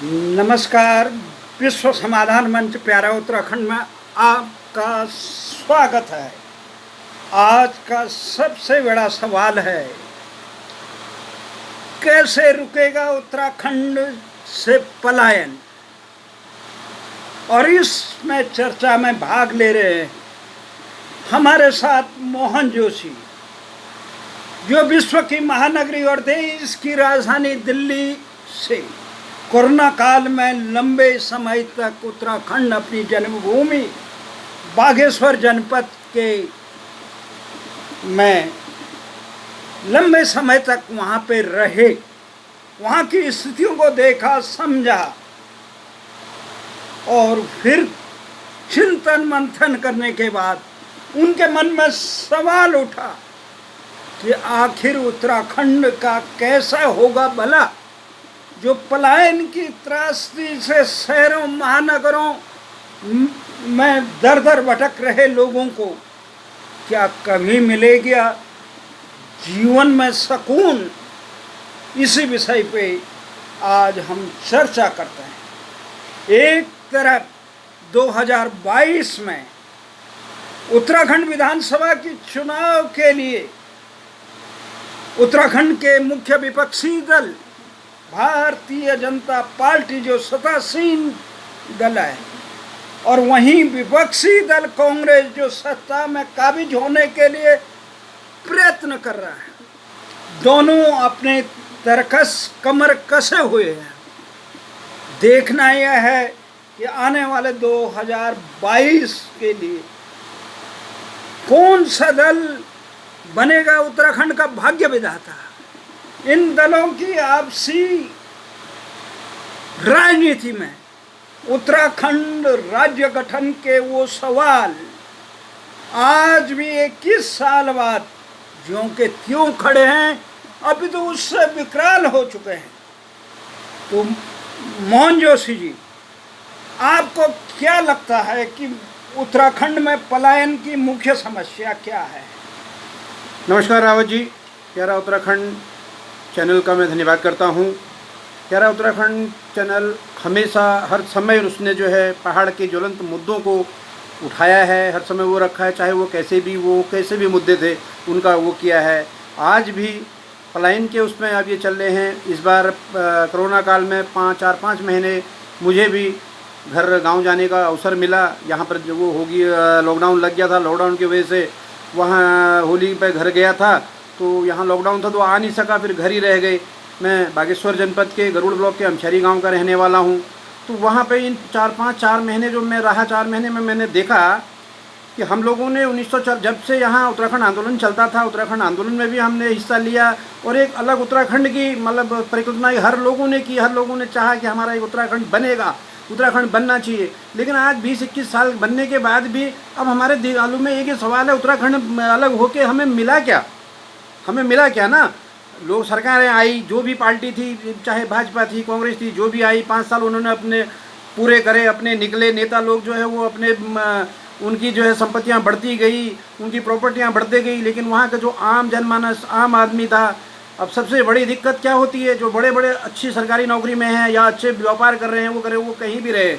नमस्कार। विश्व समाधान मंच प्यारा उत्तराखंड में आपका स्वागत है। आज का सबसे बड़ा सवाल है, कैसे रुकेगा उत्तराखंड से पलायन। और इसमें चर्चा में भाग ले रहे हैं हमारे साथ मोहन जोशी, जो विश्व की महानगरी और देश की राजधानी दिल्ली से कोरोना काल में लंबे समय तक उत्तराखंड अपनी जन्मभूमि बागेश्वर जनपद के में लंबे समय तक वहाँ पे रहे, वहाँ की स्थितियों को देखा, समझा और फिर चिंतन मंथन करने के बाद उनके मन में सवाल उठा कि आखिर उत्तराखंड का कैसा होगा भला, जो पलायन की त्रासदी से शहरों महानगरों में दर दर भटक रहे लोगों को क्या कभी मिलेगा जीवन में सुकून। इसी विषय पे आज हम चर्चा करते हैं। एक तरफ 2022 में उत्तराखंड विधानसभा की चुनाव के लिए उत्तराखंड के मुख्य विपक्षी दल भारतीय जनता पार्टी जो सत्तासीन दल है, और वहीं विपक्षी दल कांग्रेस जो सत्ता में काबिज होने के लिए प्रयत्न कर रहा है, दोनों अपने तरकस कमर कसे हुए हैं। देखना यह है कि आने वाले 2022 के लिए कौन सा दल बनेगा उत्तराखंड का भाग्य विधाता। इन दलों की आपसी राजनीति में उत्तराखंड राज्य गठन के वो सवाल आज भी 21 साल बाद ज्यों के त्यों खड़े हैं, अभी तो उससे विकराल हो चुके हैं। तो मोहन जोशी जी, आपको क्या लगता है कि उत्तराखंड में पलायन की मुख्य समस्या क्या है? नमस्कार रावत जी, प्यारा उत्तराखंड चैनल का मैं धन्यवाद करता हूँ। प्यारा उत्तराखंड चैनल हमेशा हर समय उसने जो है पहाड़ के ज्वलंत मुद्दों को उठाया है, हर समय वो रखा है, चाहे वो कैसे भी मुद्दे थे उनका वो किया है। आज भी पलायन के उसमें अब ये चल रहे हैं। इस बार कोरोना काल में 4-5 महीने मुझे भी घर गांव जाने का अवसर मिला। यहाँ पर जो वो होगी लॉकडाउन लग गया था, लॉकडाउन की वजह से वहाँ होली पे घर गया था, तो यहाँ लॉकडाउन था तो आ नहीं सका, फिर घर ही रह गए। मैं बागेश्वर जनपद के गरुड़ ब्लॉक के अमशरी गांव का रहने वाला हूँ। तो वहाँ पे इन 4 महीने जो मैं रहा, 4 महीने में मैंने देखा कि हम लोगों ने 1904 जब से यहाँ उत्तराखंड आंदोलन चलता था, उत्तराखंड आंदोलन में भी हमने हिस्सा लिया और एक अलग उत्तराखंड की मतलब परिकल्पना हर लोगों ने की। हर लोगों ने चाहा कि हमारा एक उत्तराखंड बनेगा, उत्तराखंड बनना चाहिए। लेकिन आज 20-21 साल बनने के बाद भी अब हमारे दिमाग में एक ही सवाल है, उत्तराखंड अलग होके हमें मिला क्या? हमें मिला क्या ना? लोग सरकारें आई, जो भी पार्टी थी, चाहे भाजपा थी, कांग्रेस थी, जो भी आई, 5 साल उन्होंने अपने पूरे करे, अपने निकले नेता लोग जो है वो अपने उनकी जो है संपत्तियां बढ़ती गई, उनकी प्रॉपर्टियां बढ़ती गई। लेकिन वहाँ का जो आम जनमानस, आम आदमी था, अब सबसे बड़ी दिक्कत क्या होती है, जो बड़े बड़े अच्छी सरकारी नौकरी में हैं या अच्छे व्यापार कर रहे हैं, वो कहीं भी रहे,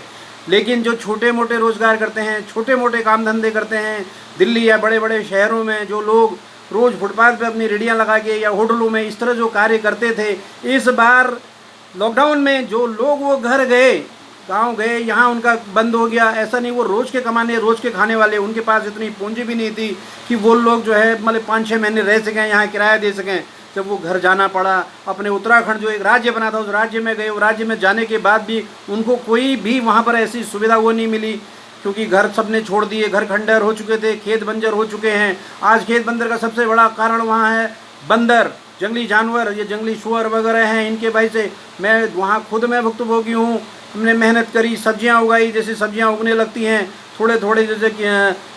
लेकिन जो छोटे मोटे रोज़गार करते हैं, छोटे मोटे काम धंधे करते हैं, दिल्ली या बड़े बड़े शहरों में जो लोग रोज़ फुटपाथ पे अपनी रेडियाँ लगा के या होटलों में इस तरह जो कार्य करते थे, इस बार लॉकडाउन में जो लोग वो घर गए, गांव गए, यहाँ उनका बंद हो गया। ऐसा नहीं वो रोज़ के कमाने, रोज़ के खाने वाले, उनके पास इतनी पूंजी भी नहीं थी कि वो लोग जो है मतलब 5-6 महीने रह सकें, यहाँ किराया दे सकें। जब वो घर जाना पड़ा, अपने उत्तराखंड जो एक राज्य बना था उस राज्य में गए, उस राज्य में जाने के बाद भी उनको कोई भी वहाँ पर ऐसी सुविधा वो नहीं मिली, क्योंकि घर सबने छोड़ दिए, घर खंडहर हो चुके थे, खेत बंजर हो चुके हैं। आज खेत बंजर का सबसे बड़ा कारण वहाँ है बंदर, जंगली जानवर, ये जंगली सुअर वगैरह हैं, इनके वजह से मैं वहाँ खुद मैं भुक्तभोगी हूँ। हमने मेहनत करी, सब्जियाँ उगाई, जैसे सब्जियाँ उगने लगती हैं थोड़े थोड़े, जैसे कि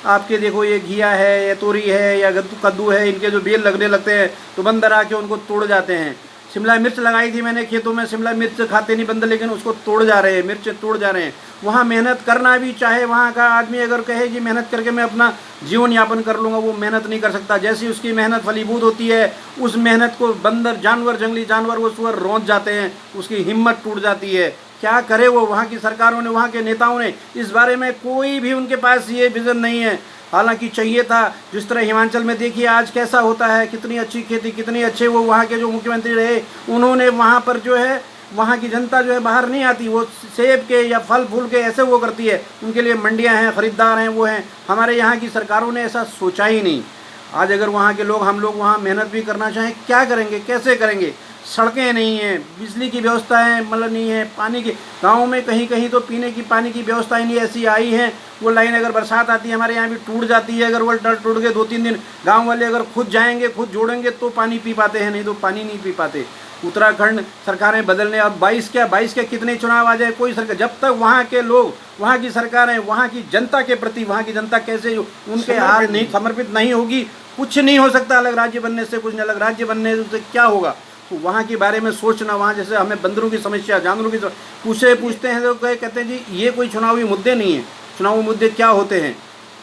आपके देखो ये घिया है या तोरी है या कद्दू है, इनके जो बेल लगने लगते हैं तो बंदर आके उनको तोड़ जाते हैं। शिमला मिर्च लगाई थी मैंने खेतों में, शिमला मिर्च खाते नहीं बंदर, लेकिन उसको तोड़ जा रहे हैं, मिर्च तोड़ जा रहे हैं। वहाँ मेहनत करना भी चाहे वहाँ का आदमी अगर कहे कि मेहनत करके मैं अपना जीवन यापन कर लूँगा, वो मेहनत नहीं कर सकता। जैसी उसकी मेहनत फलीभूत होती है, उस मेहनत को बंदर जानवर, जंगली जानवर, वो सुअर रौंद जाते हैं, उसकी हिम्मत टूट जाती है। क्या करे वो वहाँ की सरकारों ने, वहाँ के नेताओं ने, इस बारे में कोई भी उनके पास ये विज़न नहीं है। हालांकि चाहिए था। जिस तरह हिमाचल में देखिए आज कैसा होता है, कितनी अच्छी खेती, कितनी अच्छे वो वहाँ के जो मुख्यमंत्री रहे, उन्होंने वहाँ पर जो है वहाँ की जनता जो है बाहर नहीं आती, वो सेब के या फल फूल के ऐसे वो करती है, उनके लिए मंडियाँ हैं, ख़रीदार हैं, वो हैं। हमारे यहाँ की सरकारों ने ऐसा सोचा ही नहीं। आज अगर वहाँ के लोग, हम लोग वहाँ मेहनत भी करना चाहें, क्या करेंगे, कैसे करेंगे? सड़कें नहीं हैं, बिजली की व्यवस्था है मतलब नहीं है, पानी की, गाँव में कहीं कहीं तो पीने की पानी की व्यवस्था ही नहीं ऐसी आई है। वो लाइन अगर बरसात आती है हमारे यहाँ भी टूट जाती है, अगर वो टूट के 2-3 दिन गांव वाले अगर खुद जाएंगे, खुद जोड़ेंगे तो पानी पी पाते हैं, नहीं तो पानी नहीं पी पाते। उत्तराखंड सरकारें बदलने, अब 22 क्या कितने चुनाव आ जाए, कोई सरकार, जब तक वहाँ के लोग, वहाँ की सरकारें वहाँ की जनता के प्रति, वहाँ की जनता कैसे उनके हाथ नहीं समर्पित नहीं होगी, कुछ नहीं हो सकता। अलग राज्य बनने से कुछ नहीं, अलग राज्य बनने से क्या होगा? तो वहाँ के बारे में सोचना, वहाँ जैसे हमें बंदरों की समस्या, जानवरों की पूछते हैं तो कहते हैं जी ये कोई चुनावी मुद्दे नहीं है। चुनावी मुद्दे क्या होते हैं?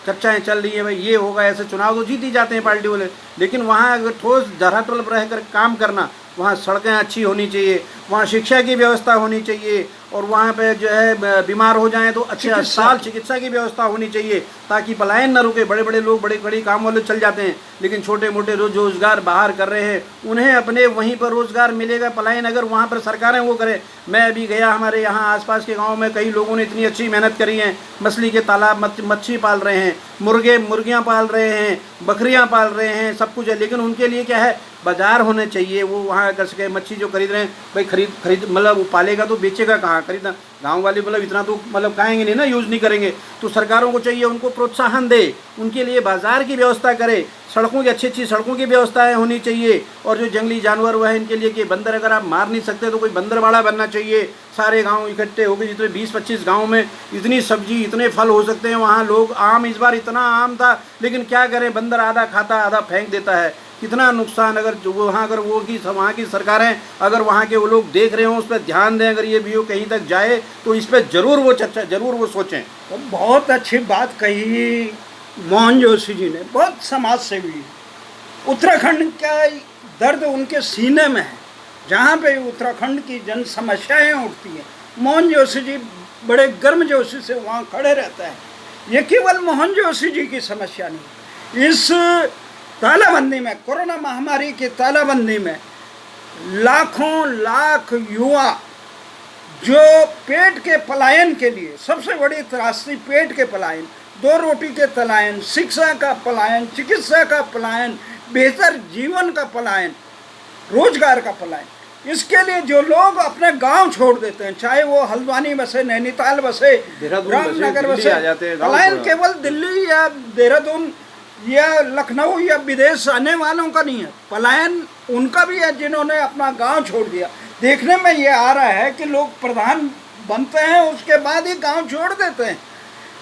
चर्चाएं चल रही है भाई ये होगा, ऐसे चुनाव तो जीत ही जाते हैं पार्टी वाले, लेकिन वहाँ अगर ठोस धरातल पर रहकर काम करना, वहाँ सड़कें अच्छी होनी चाहिए, वहाँ शिक्षा की व्यवस्था होनी चाहिए, और वहाँ पे जो है बीमार हो जाएं तो अच्छे अस्पताल, चिकित्सा की व्यवस्था होनी चाहिए, ताकि पलायन न रुके। बड़े बड़े लोग, बड़े बड़े काम वाले चल जाते हैं, लेकिन छोटे मोटे रोजगार बाहर कर रहे हैं, उन्हें अपने वहीं पर रोजगार मिलेगा। पलायन अगर वहाँ पर सरकारें वो करें। मैं अभी गया, हमारे यहाँ आसपास के गाँव में कई लोगों ने इतनी अच्छी मेहनत करी है, मछली के तालाब, मच्छी पाल रहे हैं, मुर्गियाँ पाल रहे हैं, बकरियाँ पाल रहे हैं, सब कुछ है। लेकिन उनके लिए क्या है, बाजार होने चाहिए। वो वहाँ कर सके, मच्छी जो खरीद रहे हैं भाई, खरीद मतलब वो पालेगा तो बेचेगा कहाँ? खरीदना गांव वाले मतलब इतना तो मतलब खाएंगे नहीं ना, यूज़ नहीं करेंगे। तो सरकारों को चाहिए उनको प्रोत्साहन दे, उनके लिए बाजार की व्यवस्था करे, सड़कों की अच्छी सड़कों की व्यवस्थाएं होनी चाहिए। और जो जंगली जानवर वह है इनके लिए कि बंदर अगर आप मार नहीं सकते तो कोई बंदरवाड़ा बनना चाहिए। सारे गाँव इकट्ठे होकर, जितने 20-25 गाँव में इतनी सब्जी, इतने फल हो सकते हैं वहाँ लोग। आम इस बार इतना आम था, लेकिन क्या करें, बंदर आधा खाता आधा फेंक देता है। कितना नुकसान। अगर वहाँ अगर वहाँ की सरकारें अगर वहाँ के वो लोग देख रहे हों, उस पर ध्यान दें, अगर ये वीडियो कहीं तक जाए तो इस पर ज़रूर वो चर्चा, ज़रूर वो सोचें। तो बहुत अच्छी बात कही मोहन जोशी जी ने, बहुत समाज सेवी। उत्तराखंड का दर्द उनके सीने में है, जहाँ पे उत्तराखंड की जन समस्याएँ उठती हैं। मोहन जोशी जी बड़े गर्म जोशी से वहाँ खड़े रहते हैं। ये केवल मोहन जोशी जी की समस्या नहीं, इस तालाबंदी में, कोरोना महामारी की तालाबंदी में लाखों लाख युवा जो पेट के पलायन के लिए, सबसे बड़ी त्रासदी पेट के पलायन, 2 रोटी के पलायन, शिक्षा का पलायन, चिकित्सा का पलायन, बेहतर जीवन का पलायन, रोजगार का पलायन, इसके लिए जो लोग अपने गांव छोड़ देते हैं, चाहे वो हल्द्वानी बसे, नैनीताल बसे, रामनगर बसे, पलायन केवल दिल्ली या देहरादून या लखनऊ या विदेश आने वालों का नहीं है, पलायन उनका भी है जिन्होंने अपना गांव छोड़ दिया। देखने में ये आ रहा है कि लोग प्रधान बनते हैं, उसके बाद ही गांव छोड़ देते हैं।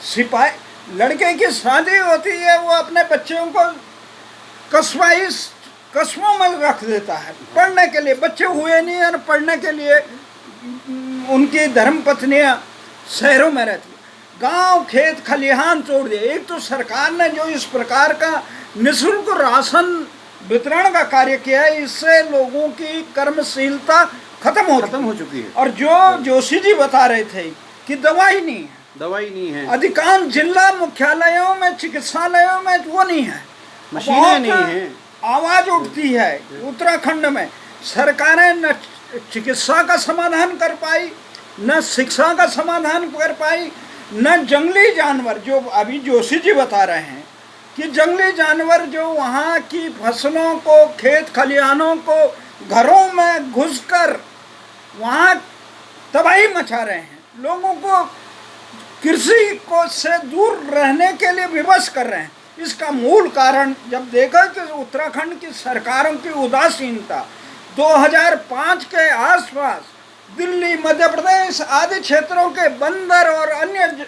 सिपाही लड़के की शादी होती है, वो अपने बच्चों को कस्बों में रख देता है पढ़ने के लिए। बच्चे हुए नहीं और पढ़ने के लिए उनकी धर्मपत्नियां शहरों में रहती। गांव खेत खलिहान छोड़ दिए। एक तो सरकार ने जो इस प्रकार का निःशुल्क राशन वितरण का कार्य किया है, इससे लोगों की कर्मशीलता खत्म हो चुकी है। और जो जोशी जी बता रहे थे कि दवाई नहीं है, अधिकांश जिला मुख्यालयों में, चिकित्सालयों में वो नहीं है, मशीनें नहीं है। आवाज उठती है उत्तराखंड में। सरकारें न चिकित्सा का समाधान कर पाई, न शिक्षा का समाधान कर पाई, न जंगली जानवर, जो अभी जोशी जी बता रहे हैं कि जंगली जानवर जो वहाँ की फसलों को, खेत खलिहानों को, घरों में घुसकर वहाँ तबाही मचा रहे हैं, लोगों को कृषि को से दूर रहने के लिए विवश कर रहे हैं। इसका मूल कारण जब देखा कि उत्तराखंड की सरकारों की उदासीनता, 2005 के आसपास दिल्ली, मध्य प्रदेश आदि क्षेत्रों के बंदर और अन्य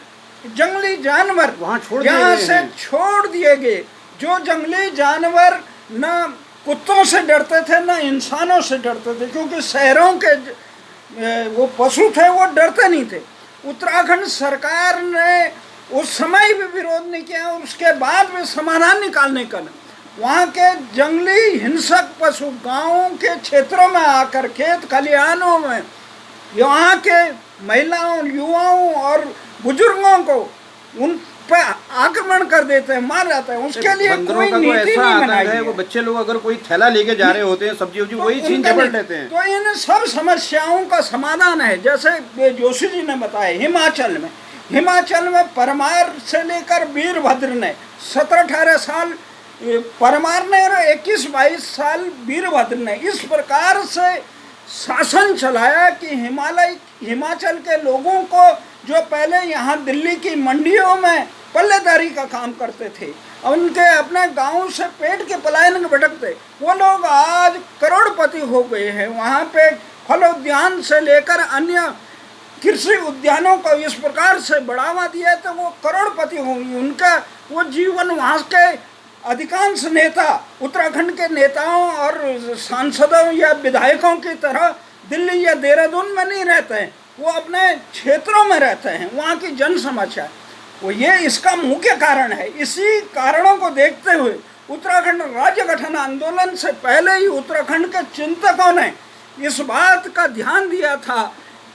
जंगली जानवर यहाँ से छोड़ दिए गए। जो जंगली जानवर न कुत्तों से डरते थे न इंसानों से डरते थे, क्योंकि शहरों के वो पशु थे वो डरते नहीं थे। उत्तराखंड सरकार ने उस समय भी विरोध नहीं किया, उसके बाद भी समाधान निकालने का वहाँ के जंगली हिंसक पशु गाँवों के क्षेत्रों में आकर, खेत खलिहानों में, वहाँ के महिलाओं, युवाओं और बुजुर्गों को उन पे आक्रमण कर देते हैं, मार जाते हैं। उसके लिए बंदरों कोई का तो नीति ऐसा नहीं आतंक बनाई है, है। वो बच्चे लोग अगर कोई थैला लेके जा रहे होते हैं सब्जी वब्जी, वही छीन झपट लेते हैं। तो इन सब समस्याओं का समाधान है। जैसे जोशी जी ने बताया, हिमाचल में परमार से लेकर वीरभद्र ने 17-18 साल परमार ने और 21-22 साल वीरभद्र ने इस प्रकार से शासन चलाया कि हिमाचल के लोगों को, जो पहले यहाँ दिल्ली की मंडियों में पल्लेदारी का काम करते थे, उनके अपने गांव से पेट के पलायन के भटकते, वो लोग आज करोड़पति हो गए हैं। वहाँ पे फल उद्यान से लेकर अन्य कृषि उद्यानों को इस प्रकार से बढ़ावा दिया तो वो करोड़पति होंगे। उनका वो जीवन, वहाँ के अधिकांश नेता उत्तराखंड के नेताओं और सांसदों या विधायकों की तरह दिल्ली या देहरादून में नहीं रहते हैं, वो अपने क्षेत्रों में रहते हैं। वहाँ की जन समस्या वो ये इसका मुख्य कारण है। इसी कारणों को देखते हुए उत्तराखंड राज्य गठन आंदोलन से पहले ही उत्तराखंड के चिंतकों ने इस बात का ध्यान दिया था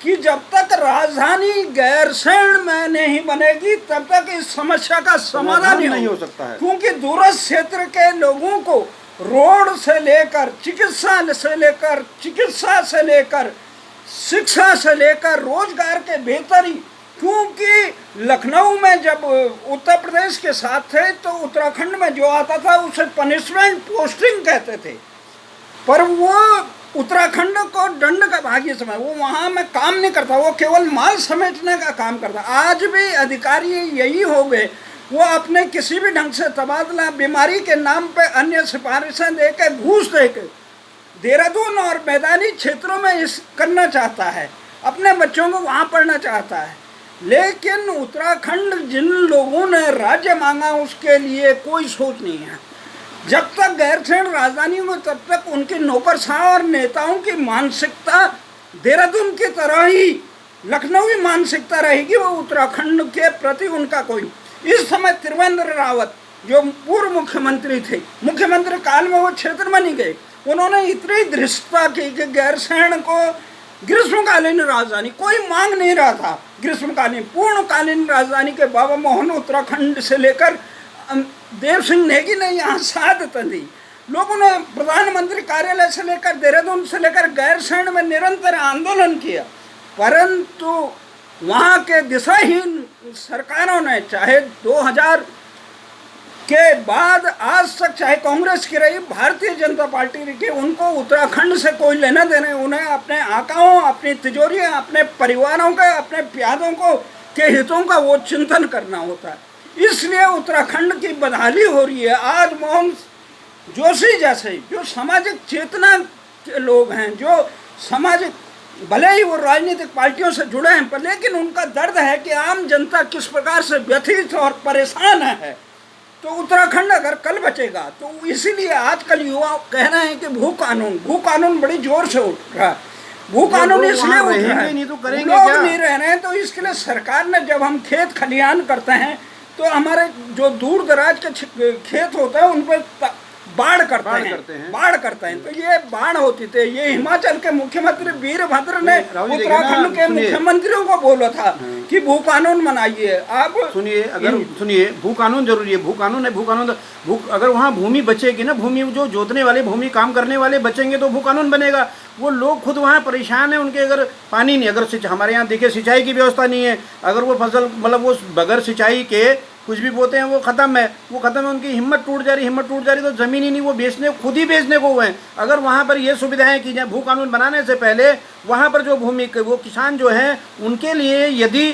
कि जब तक राजधानी गैरसैंण में नहीं बनेगी तब तक इस समस्या का समाधान नहीं हो सकता है। क्योंकि दूरस्थ क्षेत्र के लोगों को रोड से लेकर चिकित्सा से लेकर शिक्षा से लेकर रोजगार के बेहतरी, क्योंकि लखनऊ में जब उत्तर प्रदेश के साथ थे तो उत्तराखंड में जो आता था उसे पनिशमेंट पोस्टिंग कहते थे, पर वो उत्तराखंड को दंड का भागी समय, वो वहाँ में काम नहीं करता, वो केवल माल समेटने का काम करता। आज भी अधिकारी यही हो गए, वो अपने किसी भी ढंग से तबादला, बीमारी के नाम पे अन्य सिफारिशें दे के, घूस दे के देहरादून और मैदानी क्षेत्रों में इस करना चाहता है, अपने बच्चों को वहाँ पढ़ना चाहता है। लेकिन उत्तराखंड जिन लोगों ने राज्य मांगा उसके लिए कोई सोच नहीं है। जब तक गैरसैंण राजधानी हो तब तक उनके नौकरशाह और नेताओं की मानसिकता देहरादून की तरह ही लखनऊ मानसिकता रहेगी। वो उत्तराखंड के प्रति उनका कोई, इस समय त्रिवेंद्र रावत जो पूर्व मुख्यमंत्री थे, मुख्यमंत्री काल में वो क्षेत्र में नहीं गए, उन्होंने इतनी धृष्टता की कि गैरसैंण को ग्रीष्मकालीन राजधानी, कोई मांग नहीं रहा था ग्रीष्मकालीन, पूर्णकालीन राजधानी के बाबा मोहन उत्तराखंड से लेकर देव सिंह नेगी ने यहाँ शहादत दी। लोगों ने प्रधानमंत्री कार्यालय से लेकर देहरादून से लेकर गैरसैंण में निरंतर आंदोलन किया, परंतु वहाँ के दिशाहीन सरकारों ने, चाहे 2000 के बाद आज तक, चाहे कांग्रेस की रही, भारतीय जनता पार्टी की, उनको उत्तराखंड से कोई लेना देना। उन्हें अपने आकाओं, अपनी तिजोरियाँ, अपने परिवारों का, अपने प्यादों को के हितों का वो चिंतन करना होता है। इसलिए उत्तराखंड की बदहाली हो रही है। आज मोहन जोशी जैसे जो सामाजिक चेतना के लोग हैं, जो सामाजिक, भले ही वो राजनीतिक पार्टियों से जुड़े हैं, पर लेकिन उनका दर्द है कि आम जनता किस प्रकार से व्यथित और परेशान है। तो उत्तराखंड अगर कल बचेगा तो इसीलिए आजकल युवा कह रहे हैं कि भू कानून बड़ी जोर से उठ रहा है। भू कानून इसलिए उठ रहा है, नहीं तो करेंगे लोग क्या? नहीं रह रहे हैं, तो इसके लिए सरकार ने, जब हम खेत खलिहान करते हैं तो हमारे जो दूर दराज के खेत होते हैं उन पर बाढ़ करते हैं। तो ये बाढ़ होती थी। ये हिमाचल के मुख्यमंत्री वीरभद्र ने उत्तराखंड के मुख्यमंत्रियों को बोला था कि भू कानून बनाइए। आप सुनिए, भू कानून जरूरी है, भू कानून अगर वहाँ भूमि बचेगी ना, भूमि जो जोतने वाले, भूमि काम करने वाले बचेंगे तो भू कानून बनेगा। वो लोग खुद वहाँ परेशान है, उनके अगर पानी नहीं, अगर हमारे यहाँ देखिए सिंचाई की व्यवस्था नहीं है, अगर वो फसल मतलब वो बगैर सिंचाई के कुछ भी बोते हैं वो ख़त्म है, उनकी हिम्मत टूट जा रही, तो ज़मीन ही नहीं, वो खुद ही बेचने को हुए हैं। अगर वहाँ पर ये सुविधाएं की जाए, भू कानून बनाने से पहले वहाँ पर जो भूमि, वो किसान जो हैं उनके लिए यदि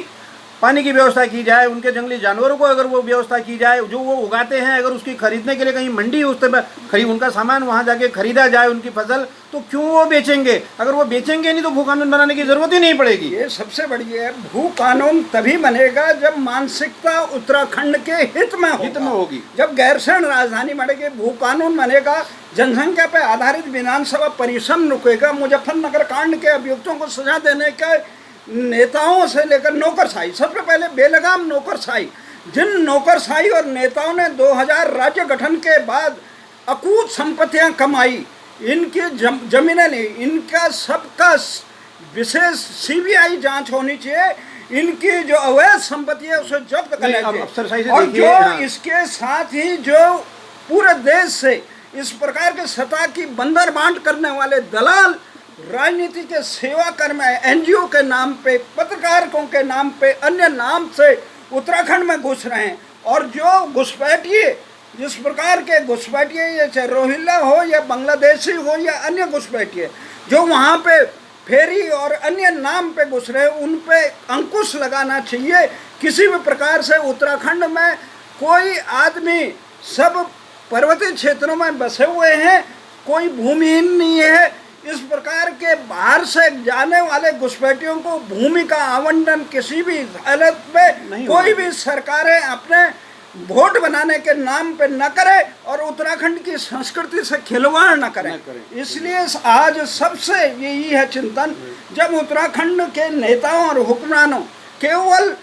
पानी की व्यवस्था की जाए, उनके जंगली जानवरों को अगर वो व्यवस्था की जाए, जो वो उगाते हैं अगर उसकी खरीदने के लिए कहीं मंडी उस पर उनका सामान वहाँ जाके खरीदा जाए, उनकी फसल, तो क्यों वो बेचेंगे? अगर वो बेचेंगे नहीं तो भू कानून बनाने की जरूरत ही नहीं पड़ेगी। ये सबसे बड़ी है, भू कानून तभी बनेगा जब मानसिकता उत्तराखंड के हित में होगी। जब गैरसैंण राजधानी बनेगी, भू कानून बनेगा, जनसंख्या पर आधारित विधानसभा परिसर रुकेगा, मुजफ्फरनगर कांड के अभियुक्तों को सजा देने के नेताओं से लेकर नौकरशाही, सबसे पहले बेलगाम नौकरशाही, जिन नौकरशाही और नेताओं ने 2000 राज्य गठन के बाद अकूत संपत्तियां कमाई, इनकी जमीनें ली, इनका सबका विशेष सीबीआई जांच होनी चाहिए, इनकी जो अवैध संपत्ति है उसे जब्त करना चाहिए। और जो इसके साथ ही जो पूरे देश से इस प्रकार के सत्ता की बंदर बांट करने वाले दलाल राजनीति के सेवा कर्म एनजीओ के नाम पे, पत्रकारों के नाम पे, अन्य नाम से उत्तराखंड में घुस रहे हैं। और जो घुसपैठिए, जिस प्रकार के घुसपैठिए, ये चाहे रोहिंग्या हो या बांग्लादेशी हो या अन्य घुसपैठिए, जो वहाँ पे फेरी और अन्य नाम पे घुस रहे, उन पे अंकुश लगाना चाहिए। किसी भी प्रकार से उत्तराखंड में कोई आदमी, सब पर्वतीय क्षेत्रों में बसे हुए हैं, कोई भूमिहीन नहीं है। इस प्रकार के बाहर से जाने वाले घुसपैठियों को भूमि का आवंटन किसी भी हालत में कोई भी सरकारें अपने वोट बनाने के नाम पे न करे और उत्तराखंड की संस्कृति से खिलवाड़ न करें। इसलिए आज सबसे यही है चिंतन, जब उत्तराखंड के नेताओं और हुक्मरानों केवल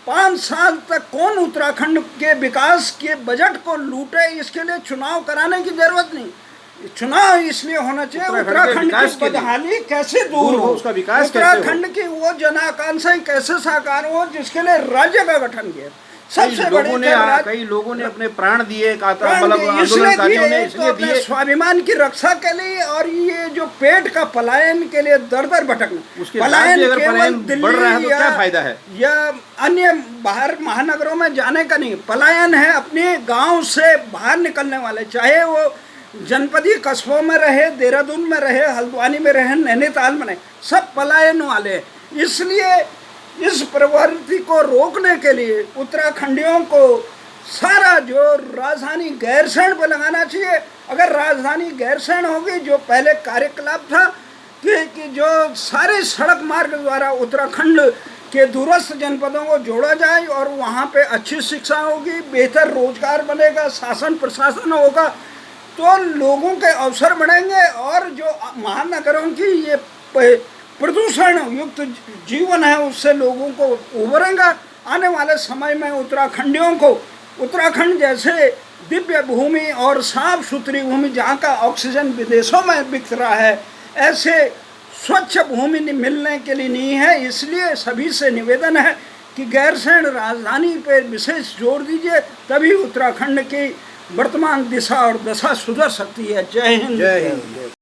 5 साल तक कौन उत्तराखंड के विकास के बजट को लूटे, इसके लिए चुनाव कराने की जरूरत नहीं। चुनाव इसलिए होना चाहिए उत्तराखंड की बदहाली कैसे दूर हो, उसका विकास उत्तराखंड की वो जन आकांक्षाएं कैसे साकार हो, जिसके लिए राज्य का गठन किया। सबसे कई लोगों ने अपने प्राण दिए, आंदोलनकारियों ने इसलिए दिए स्वाभिमान की रक्षा के लिए, और ये जो पेट का पलायन के लिए दर दर भटकना, पलायन केवल दिल्ली क्या फायदा है या अन्य बाहर महानगरों में जाने का नहीं, पलायन है अपने गांव से बाहर निकलने वाले, चाहे वो जनपदीय कस्बों में रहे, देहरादून में रहे, हल्द्वानी में रहे, नैनीताल में रहे, सब पलायन वाले। इसलिए इस प्रवृत्ति को रोकने के लिए उत्तराखंडियों को सारा जो राजधानी गैरसैंण पर लगाना चाहिए। अगर राजधानी गैरसैंण होगी, जो पहले कार्यकलाप था कि जो सारे सड़क मार्ग द्वारा उत्तराखंड के दूरस्थ जनपदों को जोड़ा जाए और वहाँ पे अच्छी शिक्षा होगी, बेहतर रोजगार बनेगा, शासन प्रशासन होगा, तो लोगों के अवसर बढ़ेंगे और जो महानगरों की ये प्रदूषण युक्त जीवन है उससे लोगों को उभरेगा। आने वाले समय में उत्तराखंडियों को उत्तराखंड जैसे दिव्य भूमि और साफ सुथरी भूमि, जहाँ का ऑक्सीजन विदेशों में बिक रहा है, ऐसे स्वच्छ भूमि मिलने के लिए नहीं है। इसलिए सभी से निवेदन है कि गैरसैंण राजधानी पर विशेष जोर दीजिए, तभी उत्तराखंड की वर्तमान दिशा और दशा सुधर सकती है। जय हिंद।